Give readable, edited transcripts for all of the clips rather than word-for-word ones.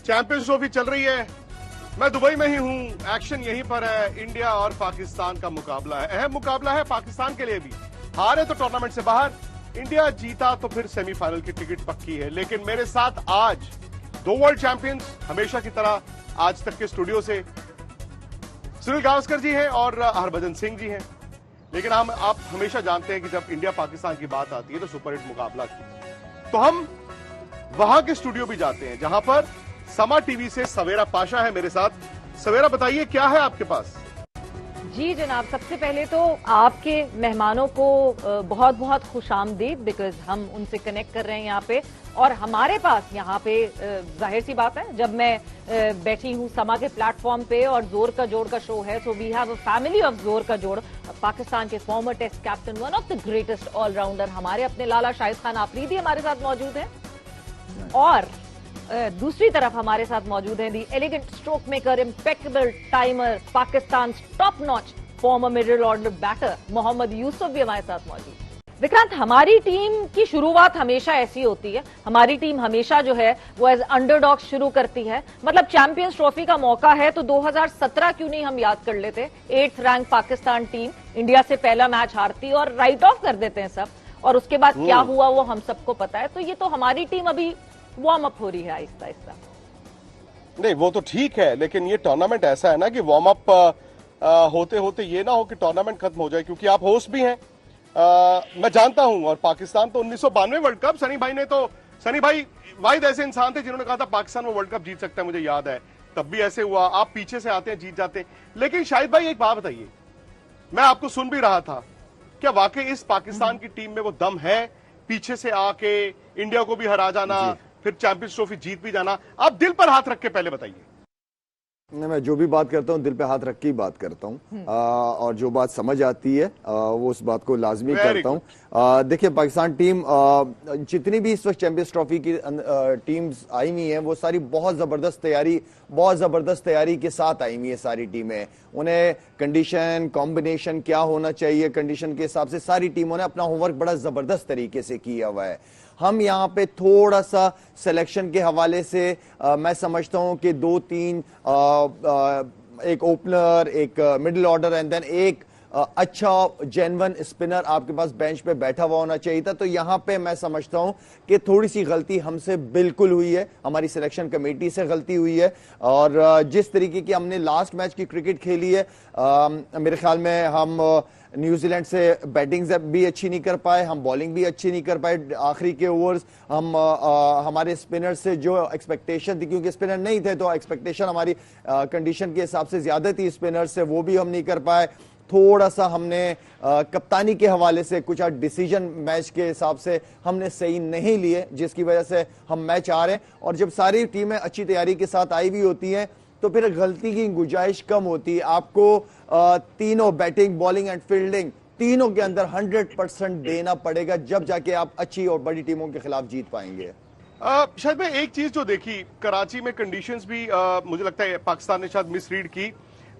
Champions trophy चल रही है, मैं दुबई में ही हूं, एक्शन यहीं पर है। इंडिया और पाकिस्तान का मुकाबला है, अहम मुकाबला है पाकिस्तान के लिए भी। हारे तो टूर्नामेंट से बाहर, इंडिया जीता तो फिर सेमीफाइनल की टिकट पक्की है। लेकिन मेरे साथ आज दो वर्ल्ड चैंपियंस, हमेशा की तरह आज तक के स्टूडियो से सुनील गावस्कर जी हैं और हरभजन सिंह जी हैं। लेकिन आप हमेशा जानते हैं कि जब इंडिया पाकिस्तान की बात आती है तो सुपरहिट मुकाबला की, तो हम वहां के स्टूडियो भी जाते हैं जहां पर समा टीवी से सवेरा पाशा है मेरे साथ। सवेरा, बताइए क्या है आपके पास? जी जनाब, सबसे पहले तो आपके मेहमानों को बहुत बहुत खुशामदीद, बिकॉज हम उनसे कनेक्ट कर रहे हैं यहाँ पे। और हमारे पास यहाँ पे जाहिर सी बात है, जब मैं बैठी हूँ समा के प्लेटफॉर्म पे और जोर का जोड़ का शो है, so we have a family of जोर का जोड़। पाकिस्तान के former test captain, one of the greatest allrounder हमारे अपने लाला शाहिद खान आफरीदी हमारे साथ मौजूद हैं। और दूसरी तरफ हमारे साथ मौजूद हैं the elegant stroke maker, impeccable timer, Pakistan top notch former middle order batter Mohammad Yusuf भी हमारे साथ मौजूद। विक्रांत, हमारी टीम की शुरुआत हमेशा ऐसी होती है, हमारी टीम हमेशा जो है वो एज अंडरडॉग शुरू करती है। मतलब चैंपियंस ट्रॉफी का मौका है तो 2017 क्यों नहीं हम याद कर लेते। 8th rank Pakistan team India से पहला मैच हारती और राइट ऑफ कर देते हैं सब, और उसके बाद क्या हुआ वो हम सबको पता है। तो ये तो हमारी टीम अभी वार्म अप हो रही है आहिस्ता आहिस्ता। नहीं, वो तो ठीक है, लेकिन ये टूर्नामेंट ऐसा है ना कि वार्म अप होते होते ये ना हो कि टूर्नामेंट खत्म हो जाए, क्योंकि आप होस्ट भी हैं। मैं जानता हूं, और पाकिस्तान तो 1992 वर्ल्ड कप, सनी भाई वाहिद ऐसे इंसान थे जिन्होंने कहा था पाकिस्तान वो वर्ल्ड कप जीत सकता है, मुझे याद है। तब भी ऐसे हुआ, आप पीछे से आते हैं जीत जाते हैं। लेकिन शाहिद भाई एक बात बताइए, मैं आपको सुन भी रहा था, क्या वाकई इस पाकिस्तान की टीम में वो दम है पीछे से आके इंडिया को भी हरा जाना, फिर चैंपियंस ट्रॉफी जीत भी जाना? आप दिल पर हाथ रख के पहले बताइए। मैं जो भी बात करता हूँ दिल पे हाथ रख के ही बात करता हूँ, और जो बात समझ आती है वो उस बात को लाजमी करता हूँ। देखिए, पाकिस्तान टीम जितनी भी इस वक्त चैंपियंस ट्रॉफी की टीम्स आई हुई हैं वो सारी बहुत जबरदस्त तैयारी के साथ आई हुई है। सारी टीमें, उन्हें कंडीशन कॉम्बिनेशन क्या होना चाहिए, कंडीशन के हिसाब से सारी टीमों ने अपना होमवर्क बड़ा जबरदस्त तरीके से किया हुआ है। हम यहाँ पे थोड़ा सा सिलेक्शन के हवाले से मैं समझता हूँ कि 2-3 एक ओपनर, एक मिडिल ऑर्डर एंड देन एक अच्छा जेन्युइन स्पिनर आपके पास बेंच पे बैठा हुआ होना चाहिए था। तो यहाँ पे मैं समझता हूँ कि थोड़ी सी गलती हमसे बिल्कुल हुई है, हमारी सिलेक्शन कमेटी से गलती हुई है। और जिस तरीके की हमने लास्ट मैच की क्रिकेट खेली है, मेरे ख्याल में हम न्यूजीलैंड से बैटिंग भी अच्छी नहीं कर पाए, हम बॉलिंग भी अच्छी नहीं कर पाए। आखिरी के ओवर्स हम हमारे स्पिनर से जो एक्सपेक्टेशन थी, क्योंकि स्पिनर नहीं थे तो एक्सपेक्टेशन हमारी कंडीशन के हिसाब से ज्यादा थी स्पिनर से, वो भी हम नहीं कर पाए। थोड़ा सा हमने कप्तानी के हवाले से कुछ डिसीजन मैच के हिसाब से हमने सही नहीं लिए, जिसकी वजह से हम मैच आ रहे हैं। और जब सारी टीमें अच्छी तैयारी के साथ आई हुई होती हैं तो फिर गलती की गुंजाइश कम होती है। आपको तीनों बैटिंग, बॉलिंग एंड फील्डिंग तीनों के अंदर 100% देना पड़ेगा, जब जाके आप अच्छी और बड़ी टीमों के खिलाफ जीत पाएंगे। शायद मैं एक चीज जो देखी, कराची में कंडीशंस भी मुझे लगता है पाकिस्तान ने शायद मिसरीड की।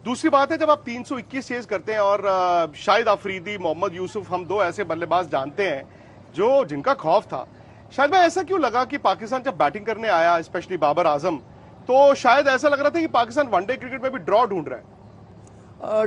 दूसरी बात है, जब आप 321 चेज करते हैं और शाहिद आफरीदी, मोहम्मद यूसुफ, हम दो ऐसे बल्लेबाज जानते हैं जो जिनका खौफ था। शायद मैं ऐसा क्यों लगा कि पाकिस्तान जब बैटिंग करने आया, स्पेशली बाबर आजम, तो शायद ऐसा लग रहा था कि पाकिस्तान वनडे क्रिकेट में भी ड्रॉ ढूंढ रहा है।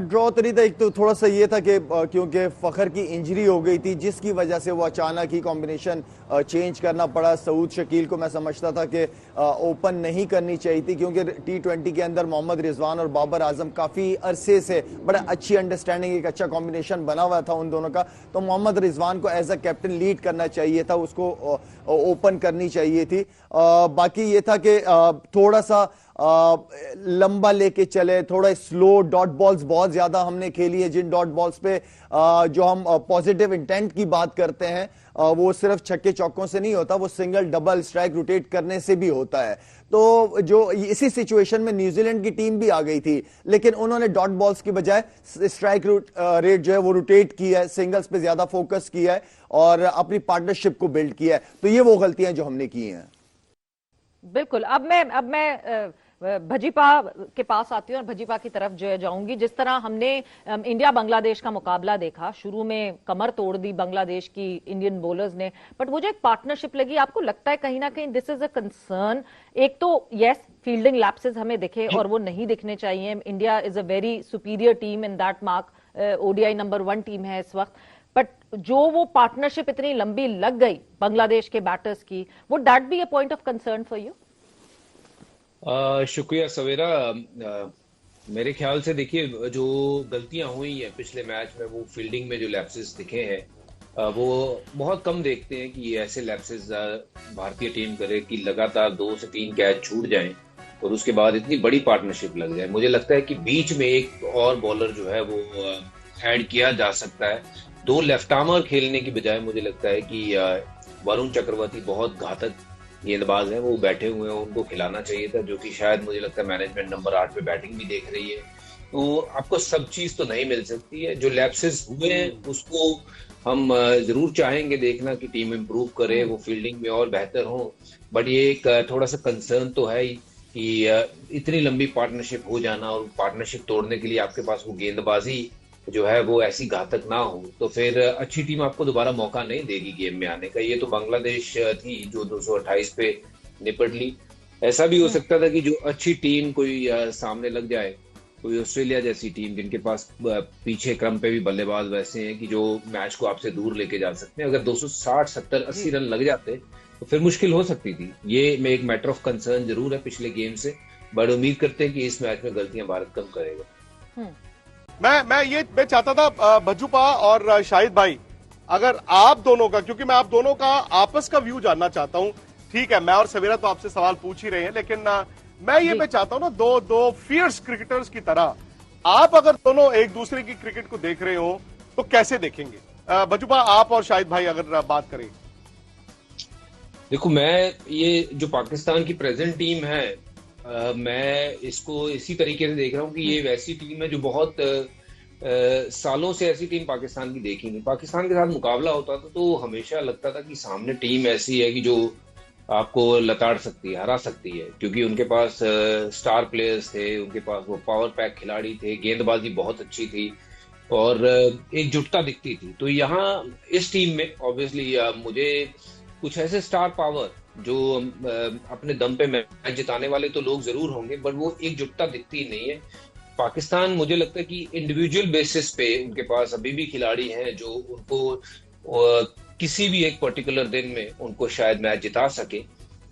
ड्रॉ तो नहीं था, एक तो थोड़ा सा ये था कि क्योंकि फखर की इंजरी हो गई थी, जिसकी वजह से वो अचानक ही कॉम्बिनेशन चेंज करना पड़ा। सऊद शकील को मैं समझता था कि ओपन नहीं करनी चाहिए थी, क्योंकि T20 के अंदर मोहम्मद रिजवान और बाबर आजम काफी अरसे से बड़ा अच्छी अंडरस्टैंडिंग, एक अच्छा कॉम्बिनेशन बना हुआ था उन दोनों का। तो मोहम्मद रिजवान को एज अ कैप्टन लीड करना चाहिए था, उसको ओपन करनी चाहिए थी। बाकी ये था कि थोड़ा सा लंबा लेके चले, थोड़ा स्लो डॉट बॉल्स बहुत ज्यादा हमने खेली है, जिन डॉट बॉल्स पे जो हम पॉजिटिव इंटेंट की बात करते हैं वो सिर्फ छक्के चौकों से नहीं होता, वो सिंगल डबल स्ट्राइक रोटेट करने से भी होता है। तो जो इसी सिचुएशन में न्यूजीलैंड की टीम भी आ गई थी, लेकिन उन्होंने डॉट बॉल्स की बजाय स्ट्राइक रेट जो है वो रोटेट किया है, सिंगल्स पे ज्यादा फोकस किया है और अपनी पार्टनरशिप को बिल्ड किया है। तो ये वो गलतियां जो हमने की हैं। बिल्कुल। अब मैं भजीपा के पास आती हूँ और भजीपा की तरफ जो है जाऊंगी। जिस तरह हमने इंडिया बांग्लादेश का मुकाबला देखा, शुरू में कमर तोड़ दी बांग्लादेश की इंडियन बॉलर्स ने, बट वो जो एक पार्टनरशिप लगी, आपको लगता है कहीं ना कहीं दिस इज अ कंसर्न? एक तो यस, फील्डिंग लैप्सेस हमें दिखे और वो नहीं दिखने चाहिए। India is a very superior team in that mark, ODI number 1 team है इस वक्त, बट जो वो पार्टनरशिप इतनी लंबी लग गई बांग्लादेश के बैटर्स की, would that be a point of concern for you? शुक्रिया सवेरा। मेरे ख्याल से देखिए, जो गलतियां हुई हैं पिछले मैच में, वो फील्डिंग में जो लैप्सेस दिखे हैं, वो बहुत कम देखते हैं कि ऐसे लैप्सेस भारतीय टीम करे कि लगातार 2 से 3 कैच छूट जाएं और उसके बाद इतनी बड़ी पार्टनरशिप लग जाए। मुझे लगता है कि बीच में एक और बॉलर जो है वो ऐड किया जा सकता है। 2 लेफ्ट आर्मर खेलने की बजाय मुझे लगता है कि वरुण चक्रवर्ती बहुत घातक गेंदबाज हैं, वो बैठे हुए हैं, उनको खिलाना चाहिए था, जो कि शायद मुझे लगता है मैनेजमेंट नंबर 8 पे बैटिंग भी देख रही है। तो आपको सब चीज तो नहीं मिल सकती है। जो लैप्सेस हुए हैं उसको हम जरूर चाहेंगे देखना कि टीम इंप्रूव करे, वो फील्डिंग में और बेहतर हो, बट ये एक थोड़ा सा कंसर्न तो है ही कि इतनी लंबी पार्टनरशिप हो जाना और पार्टनरशिप तोड़ने के लिए आपके पास वो गेंदबाजी जो है वो ऐसी घातक ना हो, तो फिर अच्छी टीम आपको दोबारा मौका नहीं देगी गेम में आने का। ये तो बांग्लादेश थी जो 228 पे निपट ली। ऐसा भी हो सकता था कि जो अच्छी टीम कोई सामने लग जाए, कोई ऑस्ट्रेलिया जैसी टीम जिनके पास पीछे क्रम पे भी बल्लेबाज वैसे हैं कि जो मैच को आपसे दूर लेके जा सकते हैं। अगर 260, 70, 80 रन लग जाते तो फिर मुश्किल हो सकती थी। ये में एक मैटर ऑफ कंसर्न जरूर है पिछले गेम से, बट उम्मीद करते हैं कि इस मैच में गलतियां भारत कम करेगा। मैं चाहता था भज्जूपा और शाहिद भाई, अगर आप दोनों का, क्योंकि मैं आप दोनों का आपस का व्यू जानना चाहता हूं। ठीक है, मैं और सवेरा तो आपसे सवाल पूछ ही रहे हैं, लेकिन मैं ये मैं चाहता हूं ना, दो फियर्स क्रिकेटर्स की तरह आप अगर दोनों एक दूसरे की क्रिकेट को देख रहे हो तो कैसे देखेंगे? भज्जूपा, आप और शाहिद भाई अगर बात करें। देखो, मैं ये जो पाकिस्तान की प्रेजेंट टीम है, मैं इसको इसी तरीके से देख रहा हूँ कि ये वैसी टीम है जो बहुत सालों से ऐसी टीम पाकिस्तान की देखी नहीं। पाकिस्तान के साथ मुकाबला होता था तो हमेशा लगता था कि सामने टीम ऐसी है कि जो आपको लताड़ सकती है, हरा सकती है, क्योंकि उनके पास स्टार प्लेयर्स थे, उनके पास वो पावर पैक खिलाड़ी थे, गेंदबाजी बहुत अच्छी थी और एकजुटता दिखती थी। तो यहाँ इस टीम में ऑब्वियसली मुझे कुछ ऐसे स्टार पावर जो अपने दम पे मैच जिताने वाले तो लोग जरूर होंगे, बट वो एकजुटता दिखती नहीं है। पाकिस्तान, मुझे लगता है कि इंडिविजुअल बेसिस पे उनके पास अभी भी खिलाड़ी हैं जो उनको किसी भी एक पर्टिकुलर दिन में उनको शायद मैच जिता सके।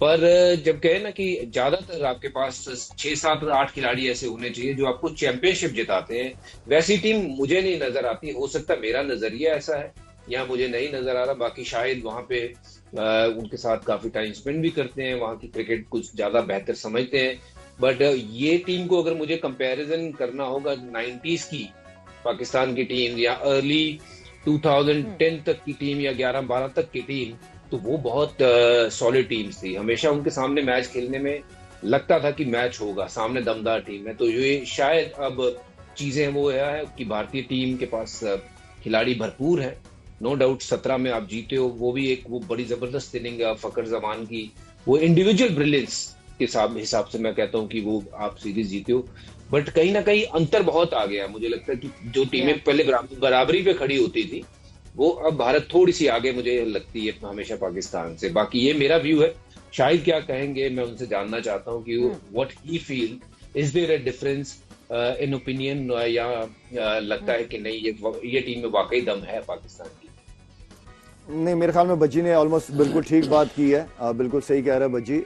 पर जब कहे ना कि ज्यादातर आपके पास 6, 7, 8 खिलाड़ी ऐसे होने चाहिए जो आपको चैंपियनशिप जिताते हैं, वैसी टीम मुझे नहीं नजर आती। हो सकता है मेरा नजरिया ऐसा है, यहाँ मुझे नहीं नजर आ रहा। बाकी शायद वहां पे उनके साथ काफी टाइम स्पेंड भी करते हैं, वहां की क्रिकेट कुछ ज्यादा बेहतर समझते हैं। बट ये टीम को अगर मुझे कंपैरिजन करना होगा 90s की पाकिस्तान की टीम या अर्ली 2010 तक की टीम या 11-12 तक की टीम, तो वो बहुत सॉलिड टीम्स थी। हमेशा उनके सामने मैच खेलने में लगता था कि मैच होगा, सामने दमदार टीम है। तो ये शायद अब चीजें वो है कि भारतीय टीम के पास खिलाड़ी भरपूर है, नो डाउट। 17 में आप जीते हो, वो भी एक वो बड़ी जबरदस्त इनिंग फकर जमान की, वो इंडिविजुअल ब्रिलियंस के हिसाब से मैं कहता हूं कि वो आप सीरीज जीते हो। बट कहीं ना कहीं अंतर बहुत आ गया। मुझे लगता है कि जो टीमें पहले बराबरी पे खड़ी होती थी, वो अब भारत थोड़ी सी आगे मुझे लगती है हमेशा पाकिस्तान से। बाकी ये मेरा व्यू है, शायद क्या कहेंगे, मैं उनसे जानना चाहता हूँ कि what he feel, is there a difference in opinion, या लगता है कि नहीं ये टीम में वाकई दम है पाकिस्तान की? नहीं, मेरे ख्याल में भज्जी ने ऑलमोस्ट बिल्कुल ठीक बात की है। बिल्कुल सही कह रहा है भज्जी।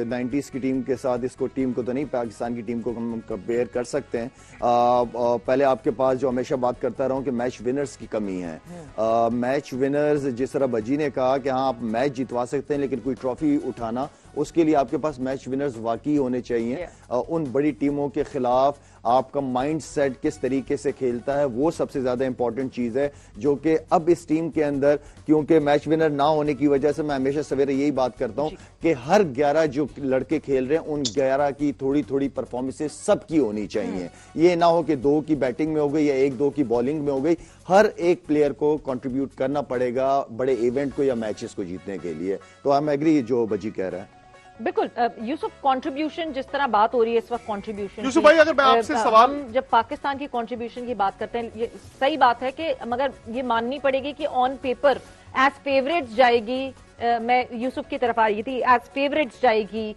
90s की टीम के साथ इसको टीम को तो नहीं, पाकिस्तान की टीम को हम कंपेयर कर सकते हैं। पहले आपके पास जो हमेशा बात करता रहा हूं कि मैच विनर्स की कमी है। मैच विनर्स, जिस तरह भज्जी ने कहा कि हाँ आप मैच जितवा सकते हैं लेकिन कोई ट्रॉफी उठाना, उसके लिए आपके पास मैच विनर्स वाकई होने चाहिए। उन बड़ी टीमों के खिलाफ आपका माइंड सेट किस तरीके से खेलता है, वो सबसे ज्यादा इंपॉर्टेंट चीज है, जो कि अब इस टीम के अंदर, क्योंकि मैच विनर ना होने की वजह से मैं हमेशा सवेरे यही बात करता हूं कि हर 11 जो लड़के खेल रहे हैं उन 11 की थोड़ी थोड़ी परफॉर्मेंसेस सबकी होनी चाहिए। ये ना हो कि 2 की बैटिंग में हो गई या 1-2 की बॉलिंग में हो गई। हर एक प्लेयर को कंट्रीब्यूट करना पड़ेगा बड़े इवेंट को या मैचेस को जीतने के लिए। तो आई एम एग्री जो बजी कह रहा है। बिल्कुल यूसुफ, कंट्रीब्यूशन जिस तरह बात हो रही है इस वक्त कंट्रीब्यूशन, यूसुफ भाई अगर मैं आपसे सवाल, हम जब पाकिस्तान की कंट्रीब्यूशन की बात करते हैं, ये सही बात है कि मगर ये माननी पड़ेगी कि ऑन पेपर एज फेवरेट्स जाएगी, मैं यूसुफ की तरफ आ रही थी, एज फेवरेट्स जाएगी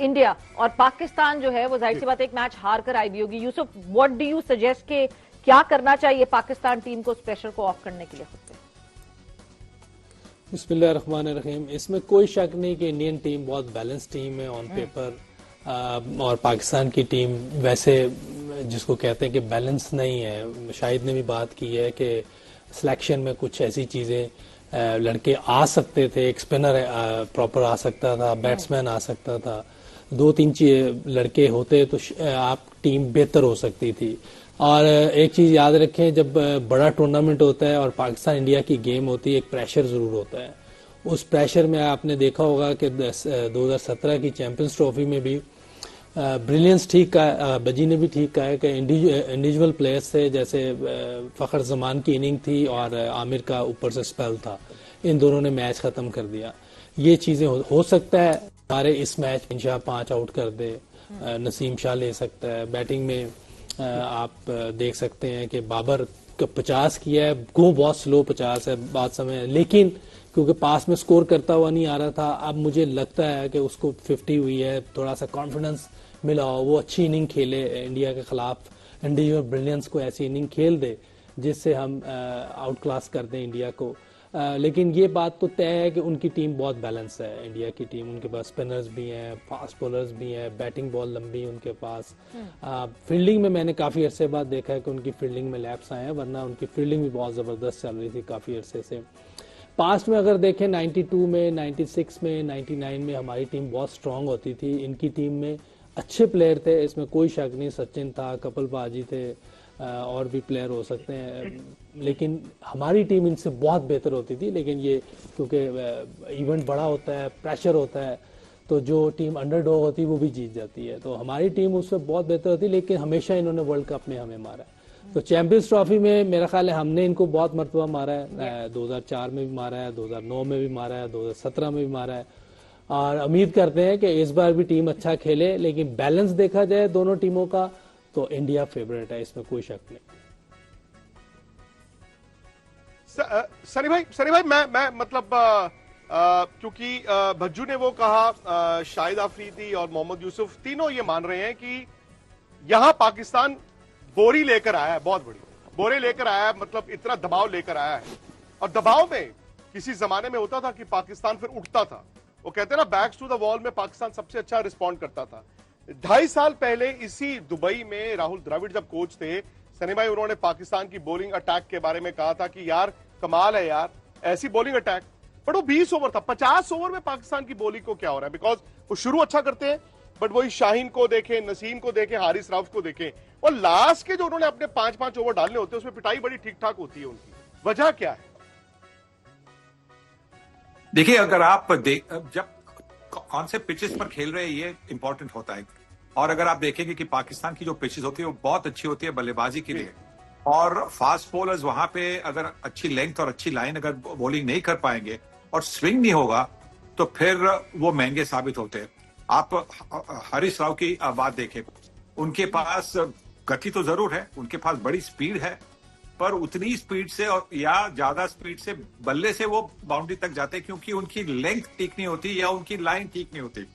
इंडिया, और पाकिस्तान जो है वो जाहिर सी बात है एक मैच हार कर आई भी होगी। Yusuf, what do you suggest के क्या करना चाहिए पाकिस्तान टीम को उस प्रेशर को ऑफ करने के लिए? बिस्मिल्लाहिर्रहमानिर्रहीम। इसमें कोई शक नहीं कि इंडियन टीम बहुत बैलेंस टीम है ऑन पेपर, और पाकिस्तान की टीम वैसे जिसको कहते हैं कि बैलेंस नहीं है। शाहिद ने भी बात की है कि सिलेक्शन में कुछ ऐसी चीजें लड़के आ सकते थे, एक स्पिनर प्रॉपर आ सकता था, बैट्समैन आ सकता था, 2-3 लड़के होते तो आप टीम बेहतर हो सकती थी। और एक चीज याद रखें, जब बड़ा टूर्नामेंट होता है और पाकिस्तान इंडिया की गेम होती है, एक प्रेशर जरूर होता है। उस प्रेशर में आपने देखा होगा कि 2017 की चैंपियंस ट्रॉफी में भी ब्रिलियंस ठीक कहा, बजी ने भी ठीक कहा है कि इंडिविजुअल प्लेयर्स थे, जैसे फखर जमान की इनिंग थी और आमिर का ऊपर से स्पेल था, इन दोनों ने मैच खत्म कर दिया। ये चीजें हो सकता है हमारे इस मैच में शाह 5 आउट कर दे, नसीम शाह ले सकता है। बैटिंग में आप देख सकते हैं कि बाबर 50 किया है, गो बहुत स्लो 50 है बात समय, लेकिन क्योंकि पास में स्कोर करता हुआ नहीं आ रहा था, अब मुझे लगता है कि उसको 50 हुई है, थोड़ा सा कॉन्फिडेंस मिला हो, वो अच्छी इनिंग खेले इंडिया के खिलाफ, इंडिविजुअल ब्रिलियंस को ऐसी इनिंग खेल दे जिससे हम आउट क्लास कर दें इंडिया को। लेकिन ये बात तो तय है कि उनकी टीम बहुत बैलेंस है, इंडिया की टीम। उनके पास स्पिनर्स भी हैं, फास्ट बॉलर्स भी हैं, बैटिंग बॉल लंबी है उनके पास। फील्डिंग में मैंने काफी अरसे बाद देखा है कि उनकी फील्डिंग में लैप्स आए हैं, वरना उनकी फील्डिंग भी बहुत जबरदस्त चल रही थी काफी अरसे से। पास्ट में अगर देखें 92 में, 96 में, 99 में हमारी टीम बहुत स्ट्रांग होती थी। इनकी टीम में अच्छे प्लेयर थे, इसमें कोई शक नहीं। सचिन था, कपिल बाजी थे, और भी प्लेयर हो सकते हैं, लेकिन हमारी टीम इनसे बहुत बेहतर होती थी। लेकिन ये क्योंकि इवेंट बड़ा होता है, प्रेशर होता है, तो जो टीम अंडरडॉग होती है वो भी जीत जाती है। तो हमारी टीम उससे बहुत बेहतर होती है, लेकिन हमेशा इन्होंने वर्ल्ड कप में हमें मारा है। तो चैंपियंस ट्रॉफी में मेरा ख्याल है हमने इनको बहुत मरतबा मारा है, 2004 में भी मारा है, 2009 में भी मारा है, 2017 में भी मारा है, और उम्मीद करते हैं कि इस बार भी टीम अच्छा खेले। लेकिन बैलेंस देखा जाए दोनों टीमों का तो इंडिया फेवरेट है, इसमें कोई शक नहीं। सनी भाई मैं मतलब क्योंकि भज्जू ने वो कहा, शाहिद आफरीदी और मोहम्मद यूसुफ तीनों ये मान रहे हैं कि यहां पाकिस्तान बोरी लेकर आया है, बहुत बड़ी बोरे लेकर आया है, मतलब इतना दबाव लेकर आया है। और दबाव में किसी जमाने में होता था कि पाकिस्तान फिर उठता था। वो कहते हैं ना, बैक्स टू द वॉल में पाकिस्तान सबसे अच्छा रिस्पॉन्ड करता था। 2.5 साल पहले इसी दुबई में राहुल द्रविड़ जब कोच थे, सनी भाई, उन्होंने पाकिस्तान की बॉलिंग अटैक के बारे में कहा था कि यार कमाल है यार, ऐसी बॉलिंग अटैक। बट वो 20 ओवर था, 50 ओवर में पाकिस्तान की बॉलिंग को क्या हो रहा है? बिकॉज वो शुरू अच्छा करते हैं, बट वही शाहीन को देखें, नसीम को देखें, हारिस राउफ को देखें, और लास्ट के जो उन्होंने अपने 5-5 ओवर डालने होते हैं उसमें पिटाई बड़ी ठीक ठाक होती है उनकी। वजह क्या है? देखिए, अगर आप जब कौन से पिचेस पर खेल रहे हैं ये इंपॉर्टेंट होता है। और अगर आप देखेंगे कि पाकिस्तान की जो पिचेस होती है वो बहुत अच्छी होती है बल्लेबाजी के लिए, और फास्ट बॉलर्स वहां पे अगर अच्छी लेंथ और अच्छी लाइन अगर बॉलिंग नहीं कर पाएंगे और स्विंग नहीं होगा तो फिर वो महंगे साबित होते हैं। आप हारिस राव की बात देखें, उनके पास गति तो जरूर है, उनके पास बड़ी स्पीड है, पर उतनी स्पीड से और या ज्यादा स्पीड से बल्ले से वो बाउंड्री तक जाते क्योंकि उनकी लेंथ ठीक नहीं होती या उनकी लाइन ठीक नहीं होती।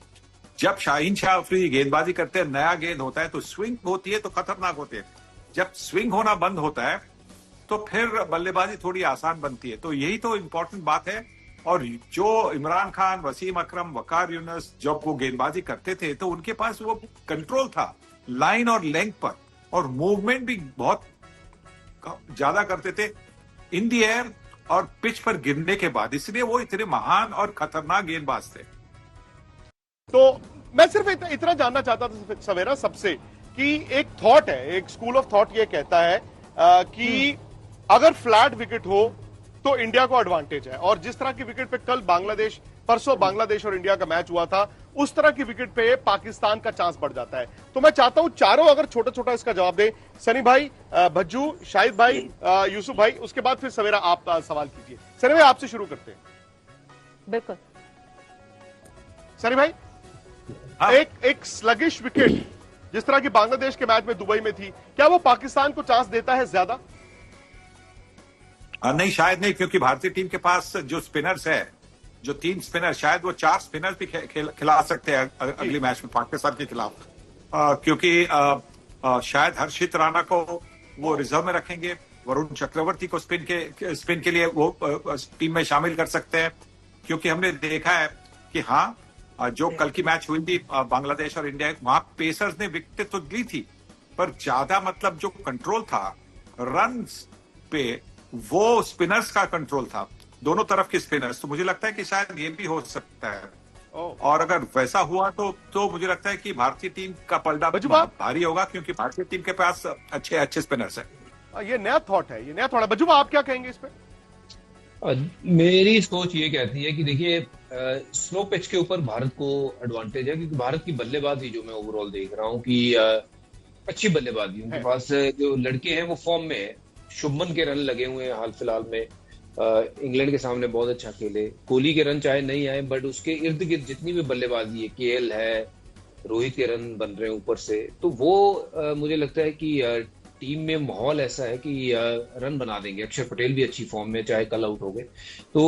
जब शाहीन शाह अफरीदी गेंदबाजी करते हैं, नया गेंद होता है तो स्विंग होती है तो खतरनाक होती है। जब स्विंग होना बंद होता है तो फिर बल्लेबाजी थोड़ी आसान बनती है। तो यही तो इंपॉर्टेंट बात है। और जो इमरान खान, वसीम अकरम, वकार यूनुस जब वो गेंदबाजी करते थे तो उनके पास वो कंट्रोल था लाइन और लेंथ पर, और मूवमेंट भी बहुत ज्यादा करते थे इन दी एयर और पिच पर गिरने के बाद, इसलिए वो इतने महान और खतरनाक गेंदबाज थे। तो मैं सिर्फ इतना जानना चाहता था सवेरा सबसे कि एक थॉट है, एक स्कूल ऑफ थॉट ये कहता है कि अगर फ्लैट विकेट हो तो इंडिया को एडवांटेज है, और जिस तरह की विकेट पे कल बांग्लादेश, परसों बांग्लादेश और इंडिया का मैच हुआ था, उस तरह की विकेट पे पाकिस्तान का चांस बढ़ जाता है। तो मैं चाहता हूं चारों अगर छोटा छोटा इसका जवाब दें, सनी भाई, भज्जू, शाहिद भाई, यूसुफ भाई, उसके बाद फिर सवेरा आप सवाल कीजिए। सनी भाई आपसे शुरू करते हैं। बिल्कुल सनी भाई। हाँ। एक स्लगिश विकेट जिस तरह की बांग्लादेश के मैच में दुबई में थी, क्या वो पाकिस्तान को चांस देता है ज्यादा? नहीं, शायद नहीं, क्योंकि भारतीय टीम के पास जो स्पिनर्स है, जो 3 स्पिनर, शायद वो 4 स्पिनर भी खिला सकते हैं अगली मैच में पाकिस्तान के खिलाफ, क्योंकि शायद हर्षित राणा को वो रिजर्व में रखेंगे, वरुण चक्रवर्ती को स्पिन के लिए वो टीम में शामिल कर सकते हैं, क्योंकि हमने देखा है कि हाँ, जो कल की मैच हुई थी बांग्लादेश और इंडिया, वहां पेसर्स ने विकेट तो ली थी, पर ज्यादा मतलब जो कंट्रोल था रन पे, वो स्पिनर्स का कंट्रोल था, दोनों तरफ के स्पिनर्स। तो मुझे लगता है कि शायद ये भी हो सकता है, और अगर वैसा हुआ तो मुझे लगता है कि भारतीय टीम का पलड़ा भारी होगा, क्योंकि भारतीय टीम के पास अच्छे स्पिनर्स हैं। ये नया थॉट है, ये नया थॉट है। बजुबा, आप क्या कहेंगे इस पे? मेरी सोच ये कहती है कि देखिए, स्लो पिच के ऊपर भारत को एडवांटेज है, क्योंकि भारत की बल्लेबाजी जो मैं ओवरऑल देख रहा हूँ कि अच्छी बल्लेबाजी उनके पास, जो लड़के हैं वो फॉर्म में है। शुभमन के रन लगे हुए हैं हाल फिलहाल में, इंग्लैंड के सामने बहुत अच्छा खेले। कोहली के रन चाहे नहीं आए, बट उसके इर्द गिर्द जितनी भी बल्लेबाजी है, केएल है, रोहित के रन बन रहे हैं ऊपर से, तो वो मुझे लगता है कि टीम में माहौल ऐसा है कि रन बना देंगे। अक्षर पटेल भी अच्छी फॉर्म में, चाहे कल आउट हो गए। तो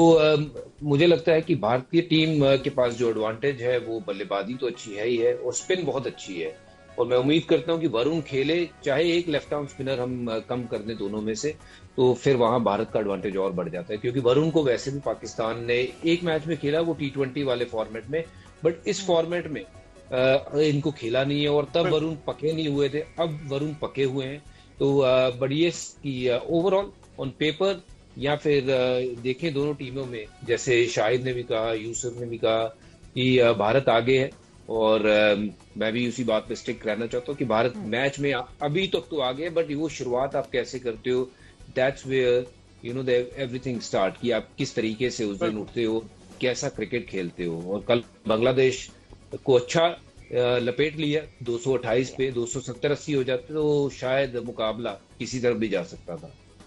मुझे लगता है कि भारतीय टीम के पास जो एडवांटेज है वो बल्लेबाजी तो अच्छी है ही है, और स्पिन बहुत अच्छी है। और मैं उम्मीद करता हूं कि वरुण खेले, चाहे एक लेफ्ट आर्म स्पिनर हम कम कर दें दोनों में से, तो फिर वहां भारत का एडवांटेज और बढ़ जाता है, क्योंकि वरुण को वैसे भी पाकिस्तान ने एक मैच में खेला, वो T20 वाले फॉर्मेट में, बट इस फॉर्मेट में इनको खेला नहीं है, और तब वरुण पके नहीं हुए थे, अब वरुण पके हुए हैं। तो बढ़िया कि ओवरऑल ऑन पेपर या फिर देखें दोनों टीमों में, जैसे शाहिद ने भी कहा, यूसुफ ने भी कहा कि भारत आगे है, और मैं भी उसी बात पे स्टिक रहना चाहता हूँ कि भारत मैच में अभी तक तो आगे है, बट वो शुरुआत आप कैसे करते हो, that's where you know everything start, कि आप किस तरीके से उस दिन उठते हो, कैसा क्रिकेट खेलते हो। और कल बांग्लादेश को अच्छा लपेट लिया 228 पे, 270-80 हो जाते तो शायद मुकाबला किसी तरफ भी जा सकता था।